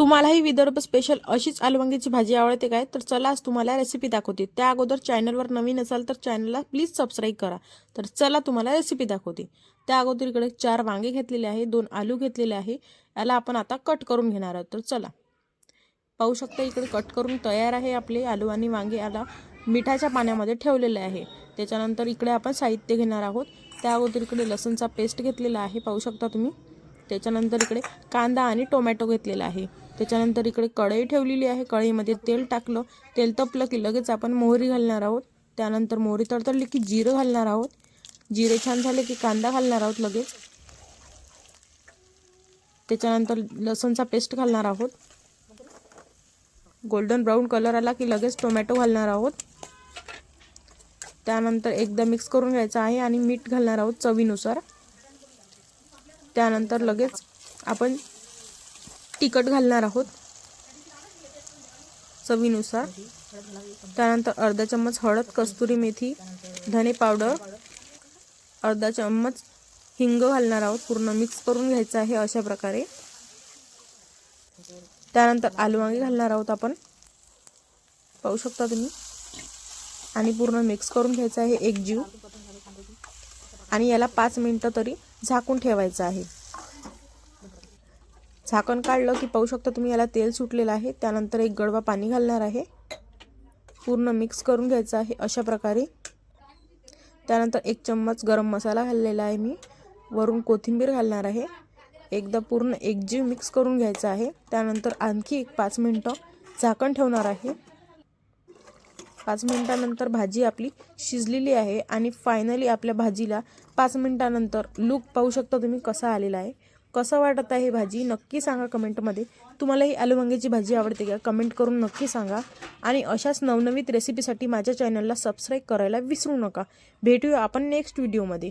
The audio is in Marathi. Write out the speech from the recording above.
तुम्हालाही विदर्भ स्पेशल अशीच आलू वांग्याची भाजी आवडते काय? तर चला आज तुम्हाला रेसिपी दाखवते। त्या अगोदर चॅनलवर नवीन असाल तर चॅनलला प्लीज सबस्क्राईब करा। तर चला तुम्हाला रेसिपी दाखवते। त्या अगोदर इकडे 4 वांगे घेतलेले आहे, 2 आलू घेतलेले आहे। याला आपण आता कट करून घेणार आहोत। तर चला पाहू शकता इकडे कट करून तयार आहे आपले आलू आणि वांगे। याला मिठाच्या पाण्यामध्ये ठेवलेले आहे। त्याच्यानंतर इकडे आपण साहित्य घेणार आहोत। त्या अगोदर इकडे लसूणचा पेस्ट घेतलेला आहे, पाहू शकता तुम्ही। त्याच्यानंतर इकडे कांदा आणि टोमॅटो घेतलेला आहे। त्याच्यानंतर इकडे कढई ठेवलेली आहे, कढईमध्ये तेल टाकलं, तेल तपलं की लगेच आपण मोहरी घालणार आहोत। त्यानंतर मोहरी तडतडली की जिरं घालणार आहोत। जिरे छान झाले की कांदा घालणार आहोत लगेच। त्याच्यानंतर लसूणचा पेस्ट घालणार आहोत। गोल्डन ब्राऊन कलर आला की लगेच टोमॅटो घालणार आहोत। त्यानंतर एकदा मिक्स करून घ्यायचं आहे आणि मीठ घालणार आहोत चवीनुसार। त्यानंतर लगेच आपण तिखट घालणार आहोत चवीनुसार। त्यानंतर अर्धा चम्मच हळद, कस्तुरी मेथी, धने पावडर, अर्धा चम्मच हिंग घालणार आहोत। पूर्ण मिक्स करून घ्यायचं आहे अशा प्रकारे। त्यानंतर आलू वांगे घालणार आहोत आपण, पाहू शकता तुम्ही, आणि पूर्ण मिक्स करून घ्यायचं आहे एकजीव। आणि याला 5 मिनिटं तरी झाकून ठेवायचं आहे। झाकण काढलं की पाहू शकता तुम्ही याला तेल सुटलेलं आहे। त्यानंतर एक गडवा पाणी घालणार आहे, पूर्ण मिक्स करून घ्यायचं आहे अशा प्रकारे। त्यानंतर 1 चम्मच गरम मसाला घाललेला आहे मी, वरून कोथिंबीर घालणार आहे। एकदा पूर्ण एकजीव मिक्स करून घ्यायचं आहे। त्यानंतर आणखी 5 मिनिटं झाकण ठेवणार आहे। 5 मिनिटानंतर भाजी आपली शिजलेली आहे आणि फायनली आपल्या भाजीला 5 मिनिटानंतर लुक पाहू शकता तुम्ही कसा आलेला आहे। कसं वाटत आहे भाजी नक्की सांगा कमेंटमध्ये। तुम्हाला ही आलू वांग्याची भाजी आवडते का? कमेंट करून नक्की सांगा। आणि अशाच नवनवीन रेसिपीसाठी माझ्या चॅनलला सबस्क्राईब करायला विसरू नका। भेटूया आपण नेक्स्ट व्हिडिओमध्ये।